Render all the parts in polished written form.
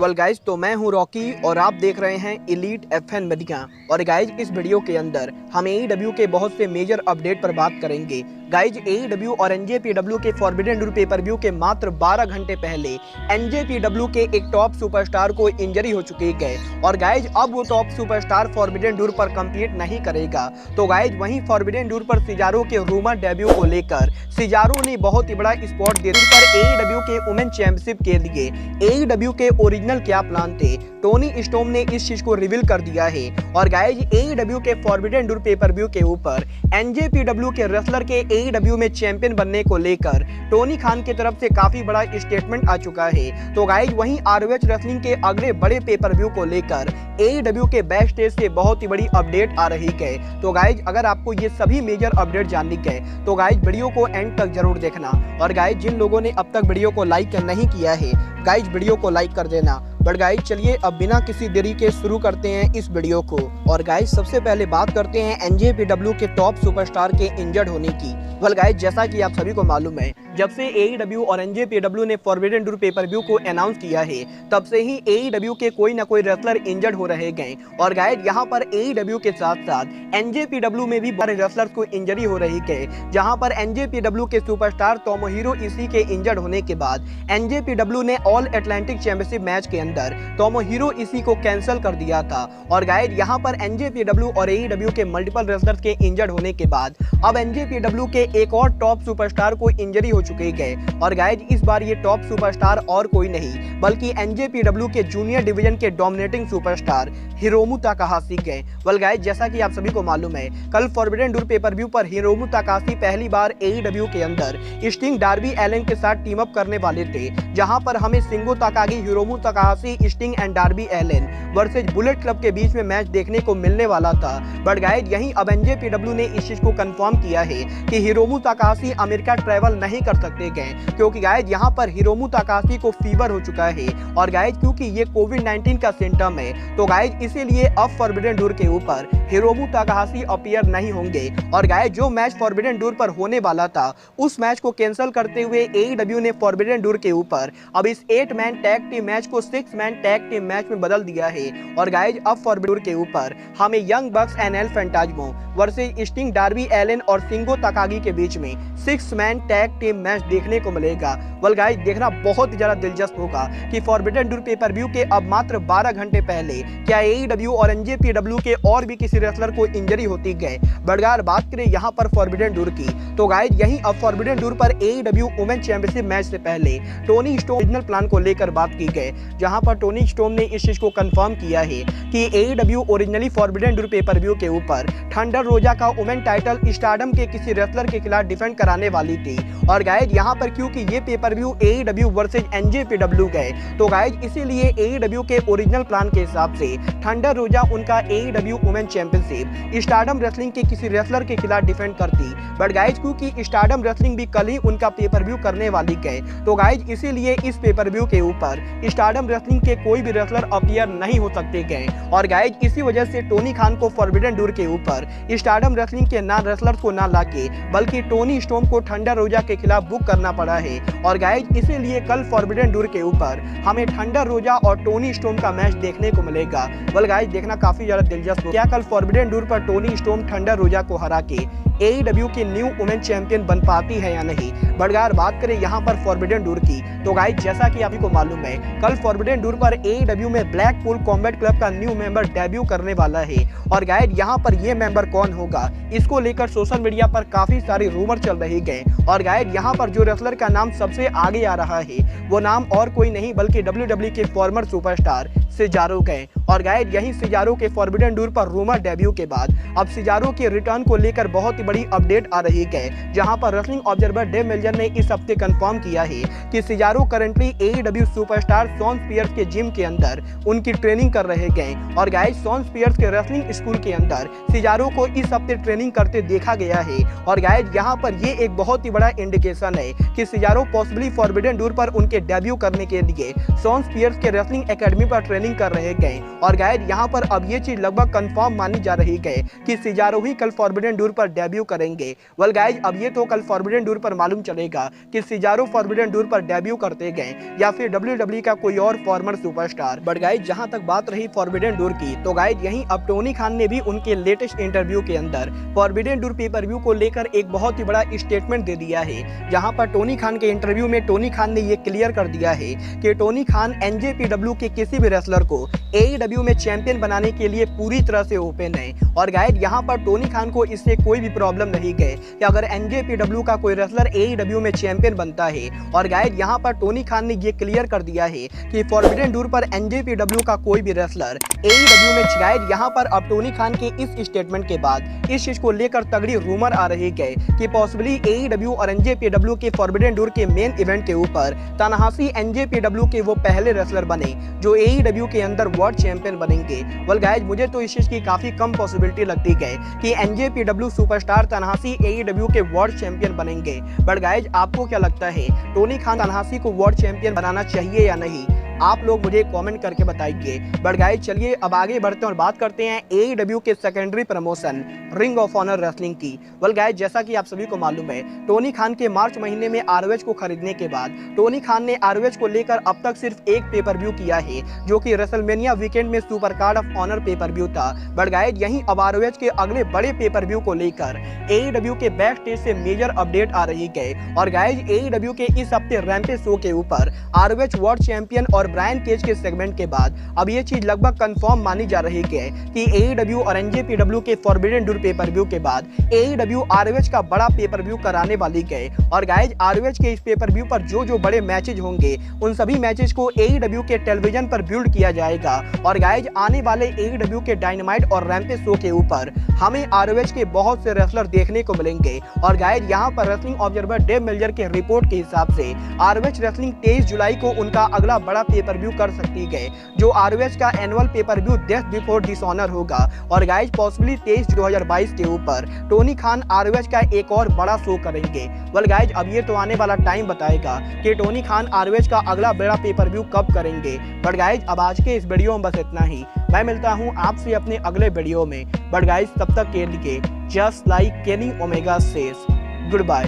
Well guys, तो मैं हूं रॉकी और आप देख रहे हैं एलीट एफएन मीडिया। और गाइज, इस वीडियो के अंदर हम एईडब्ल्यू के बहुत से मेजर अपडेट पर बात करेंगे। गाइज, एईडब्ल्यू और एनजेपीडब्ल्यू के फॉरबिडन डोर पेपर व्यू के मात्र 12 घंटे पहले एनजेपीडब्ल्यू के एक टॉप सुपरस्टार को इंजरी हो चुकी है और गाइज अब वो टॉप सुपरस्टार फॉरबिडन डोर पर कम्पीट नहीं करेगा। तो गाइज, वहीं फॉरबिडन डोर पर सिजारो के रूमर डेब्यू को लेकर सिजारो ने बहुत ही बड़ा स्पॉट दे दिया पर एईडब्ल्यू के वुमेन चैंपियनशिप के लिए एईडब्ल्यू के ओरिजिनल क्या प्लान थे, टोनी स्टॉर्म ने इस चीज को रिवील कर दिया है। और गाइज, एईडब्ल्यू के फॉरबिडन डोर पेपर व्यू के ऊपर एनजेपीडब्ल्यू के रेसलर के एईडब्ल्यू में चैंपियन बनने को लेकर टोनी खान की तरफ से काफी बड़ा स्टेटमेंट आ चुका है। तो गाइज, वहीं आरओएच रेसलिंग के अगले बड़े पेपर व्यू को लेकर एईडब्ल्यू के बैक स्टेज से बहुत ही बड़ी अपडेट आ रही है। तो गाइज, अगर आपको ये सभी मेजर अपडेट जाननी है तो गाइज वीडियो को एंड तक जरूर देखना। और गाइज, जिन लोगों ने अब तक वीडियो को लाइक नहीं किया है गाइज, वीडियो को लाइक कर देना। बट गाइज, चलिए अब बिना किसी देरी के शुरू करते हैं इस वीडियो को। और गाइज, सबसे पहले बात करते हैं एनजेपीडब्ल्यू के टॉप सुपरस्टार के इंजर्ड होने की। वेल गाइज, जैसा कि आप सभी को मालूम है, जब से एईडब्ल्यू और एनजेपीडब्ल्यू ने फॉरबिडन डोर पेपर व्यू को अनाउंस किया है तब से ही एईडब्ल्यू के कोई ना कोई रेसलर इंजर्ड हो रहे गए। और गाइज, यहाँ पर एईडब्ल्यू के साथ साथ एनजेपीडब्ल्यू में भी बड़े रेसलर्स को इंजरी हो रही है, जहाँ पर एनजेपीडब्ल्यू के सुपरस्टार तोमोहिरो इशी के इंजर्ड होने के बाद एनजेपीडब्ल्यू ने ऑल अटलांटिक चैंपियनशिप मैच के अंदर तोमोहिरो इशी को कैंसिल कर दिया था। और गाइज, यहाँ पर एनजेपीडब्ल्यू और एईडब्ल्यू के मल्टीपल रेसलर्स के इंजर्ड होने के बाद अब एनजेपीडब्ल्यू के एक और टॉप सुपरस्टार को इंजरी हो चुकी है। और गाइज, इस बार ये टॉप सुपरस्टार और कोई नहीं बल्कि एनजेपीडब्ल्यू के जूनियर डिवीजन के डोमिनेटिंग सुपरस्टार हिरोमु ताकाहाशी है। वेल गाइज, जैसा कि आप सभी को मालूम है, कल फॉरबिडन डोर पेपर व्यू पर हिरोमु ताकाहाशी पहली बार एईडब्ल्यू के अंदर स्टिंग डार्बी एलन के साथ टीम अप करने वाले थे, जहां पर हमें Shingo Takagi, Hiromu Takahashi, Sting and Darby Allin versus Bullet Club के बीच में मैच देखने को मिलने वाला था। बट गाइज, यहीं अब एनजेपीडब्ल्यू ने इस चीज को कंफर्म किया है कि हिरोमु ताकाहाशी अमेरिका ट्रैवल नहीं कर सकते गए, क्योंकि गाइज यहाँ पर हिरोमु ताकाहाशी को फीवर हो चुका है। और गाइज, क्योंकि ये कोविड-19 का सिम्टम है तो गाइज इसीलिए अब फॉरबिडन डोर के ऊपर हिरोमु ताकाहाशी अपीयर नहीं होंगे। और गाइज, जो मैच फॉरबिडन डोर पर होने वाला था उस मैच को कैंसिल करते हुए एईडब्ल्यू ने फॉरबिडन डोर के ऊपर अब इस 8 मैन टैग टीम मैच को 6 मैन टैग टीम मैच में बदल दिया है। और गाइज, अब फॉरबिडन डोर के ऊपर हमें Young Bucks and El Phantasmo versus Sting Darby Allin और शिंगो ताकागी के बीच में 6 मैन टैग टीम मैच देखने को मिलेगा। वेल गाइज, देखना बहुत ही ज्यादा दिलचस्प होगा कि फॉरबिडन डोर पेपर व्यू के अब मात्र 12 घंटे पहले क्या एईडब्ल्यू और एनजेपीडब्ल्यू के और भी किसी रेसलर को इंजरी होती गए। बट अगर बात करें यहाँ पर फॉरबिडन डोर की तो गाइज, यहीं अब फॉरबिडन डोर पर एईडब्ल्यू वुमेन चैंपियनशिप मैच से पहले टोनी स्टॉर्म ओरिजिनल प्लान को लेकर बात की गई, जहां पर टोनी स्टॉर्म ने इस चीज को कंफर्म किया है कि AEW originally forbidden door pay per view के ऊपर थंडर रोजा का वुमेन टाइटल स्टारडम के किसी रेसलर के खिलाफ डिफेंड कराने वाली थी। और गाइज, यहाँ पर क्योंकि ये pay per view AEW versus NJPW गए तो गाइज इसीलिए एईडब्ल्यू के ओरिजिनल प्लान के हिसाब से थंडर रोजा उनका AEW women championship stardom wrestling के किसी रेसलर के खिलाफ डिफेंड करती। बट गाइज, क्योंकि स्टारडम रेसलिंग भी कल ही उनका पेपर व्यू करने वाली गए तो गाइज इसीलिए इस पेपर व्यू के ऊपर स्टारडम रेसलिंग के कोई भी रेसलर अपीयर नहीं हो सकते गए। और गाइज, इसी वजह से टोनी खान को फॉरबिडन डोर के ऊपर स्टारडम रेसलिंग के ना रेसलर्स को ना लाके बल्कि टोनी स्टॉर्म को थंडर रोजा के खिलाफ बुक करना पड़ा है। और गाइज, इसीलिए कल फॉरबिडन डोर के ऊपर हमें थंडर रोजा और टोनी स्टॉर्म का मैच देखने को मिलेगा। वेल गाइज, देखना काफी ज्यादा दिलचस्प क्या कल फॉरबिडन डोर पर टोनी स्टॉर्म थंडर रोजा को हरा के एईडब्ल्यू की न्यू वुमेन चैंपियन बन पाती है या नहीं। बट अगर बात करें यहाँ पर फॉरबिडन डोर की तो गाइज, जैसा कि आपको मालूम है, कल फॉरबिडन डोर पर एईडब्ल्यू में ब्लैकपूल कॉम्बैट क्लब का न्यू मेंबर डेब्यू करने वाला है। और गाइज, यहाँ पर ये मेंबर कौन होगा इसको लेकर सोशल मीडिया पर काफी सारी रूमर चल रही है। और गाइज, यहाँ पर जो रेसलर का नाम सबसे आगे आ रहा है वो नाम और कोई नहीं बल्कि डब्ल्यूडब्ल्यूई के फॉर्मर सुपरस्टार सिजारो गए। और गाइज, यही सिजारो के फॉरबिडन डोर पर रूमर डेब्यू के बाद अब सिजारो के रिटर्न को लेकर बहुत ही बड़ी अपडेट आ रही है, जहां पर रेसलिंग ऑब्जर्वर डेव मेल्जर ने इस हफ्ते कंफर्म किया है कि Cesaro currently AEW superstar Shawn Spears के जिम के अंदर उनकी ट्रेनिंग कर रहे गए। और गाइज, शॉन स्पियर्स के रेसलिंग स्कूल के अंदर सिजारो को इस हफ्ते ट्रेनिंग करते देखा गया है। और गाइज, यहाँ पर ये एक बहुत ही बड़ा इंडिकेशन है कि सिजारो पॉसिबली फॉरबिडन डोर पर उनके डेब्यू करने के लिए शॉन स्पियर्स के रेसलिंग एकेडमी पर ट्रेनिंग ट्रेनिंग कर रहे गए। और गाइज यहाँ पर अब ये चीज लगभग कंफर्म मानी जा रही है कि सिजारो ही कल फॉरबिडन डोर पर डेब्यू करेंगे। वेल गाइज अब ये तो कल फॉरबिडन डोर पर मालूम चलेगा कि सिजारो फॉरबिडन डोर पर डेब्यू करते गए या फिर WWE का कोई और फॉर्मर सुपरस्टार। बट गाइज जहां तक बात रही फॉरबिडन डोर की, तो गाइज यहीं अब टोनी खान ने भी उनके लेटेस्ट इंटरव्यू के अंदर फॉरबिडन डोर पेपर व्यू को लेकर एक बहुत ही बड़ा स्टेटमेंट दे दिया है। जहां पर टोनी खान के इंटरव्यू में टोनी खान ने ये क्लियर कर दिया है कि टोनी खान NJPW के किसी भी रेसलर को AEW में चैंपियन बनाने के लिए पूरी तरह से ओपन है। और गाइज यहाँ पर टोनी खान को इससे कोई भी प्रॉब्लम नहीं गए कि अगर NJPW का कोई रेसलर AEW में चैंपियन बनता है। और गाइज यहाँ पर टोनी खान ने ये क्लियर कर दिया है कि फॉरबिडन डोर पर NJPW का कोई भी रेसलर AEW में। गाइज यहाँ पर अब टोनी खान के इस स्टेटमेंट के बाद इस चीज को लेकर तगड़ी रूमर आ रही है कि पॉसिबली AEW और NJPW के फॉरबिडन डोर के मेन इवेंट के ऊपर तनाहाशी NJPW के वो पहले रेसलर बने जो AEW के अंदर वर्ल्ड चैंपियन बनेंगे। वेल गाइज मुझे तो इस चीज की काफी कम पॉसिबिलिटी लगती है कि NJPW सुपरस्टार तनाहाशी AEW के वर्ल्ड चैंपियन बनेंगे। बट गाइज आपको क्या लगता है, टोनी खान तनाहाशी को वर्ल्ड चैंपियन बनाना चाहिए या नहीं? आप लोग मुझे कमेंट करके बताइए। बट गाइज चलिए अब आगे बढ़ते हैं और बात करते हैं AEW के secondary promotion Ring of Honor wrestling की। वेल गाइज जैसा कि आप सभी को मालूम है, टोनी खान के मार्च महीने में ROH को खरीदने के बाद टोनी खान ने ROH को लेकर अब तक सिर्फ एक पेपर व्यू किया है जो कि रेसलमेनिया वीकेंड में Supercard of Honor pay per view था। बट गाइज यहीं अब ROH के अगले बड़े पेपर व्यू को लेकर AEW के बैक स्टेज से मेजर अपडेट आ रही है। और गाइज AEW के इस हफ्ते रैंपेज शो के ऊपर ROH वर्ल्ड चैंपियन और ब्रायन केज के सेगमेंट के बाद अब ये चीज लगभग कंफर्म मानी जा रही है कि AEW और NJPW के फॉरबिडन डोर पेपर व्यू के बाद AEW ROH का बड़ा पेपर व्यू कराने वाली है। और गाइज ROH के इस पेपर व्यू पर जो बड़े मैचेज होंगे उन सभी मैचेज को AEW के टेलीविजन पर बिल्ड किया जाएगा। और गाइज आने वाले AEW के डायनामाइट और रैंपेज शो के ऊपर हमें ROH के बहुत से रेसलर देखने को मिलेंगे। और गाइज यहाँ पर रेसलिंग ऑब्जर्वर डेव मेल्जर के रिपोर्ट के हिसाब से ROH रेसलिंग 23 जुलाई को उनका अगला बड़ा पेपर व्यू कर सकती है जो ROH का annual pay per view death before dishonour होगा। और गाइज पॉसिबली 23 2022 के ऊपर टोनी खान ROH का एक और बड़ा शो करेंगे। वेल गाइज अब ये तो आने वाला टाइम बताएगा कि टोनी खान ROH का अगला बड़ा पेपर व्यू कब करेंगे। बट गाइज अब आज के इस वीडियो में बस इतना ही। मैं मिलता हूँ आपसे अपने अगले वीडियो में। बट गाइज तब तक के लिए just like Kenny Omega says good bye,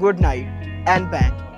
good night and bang.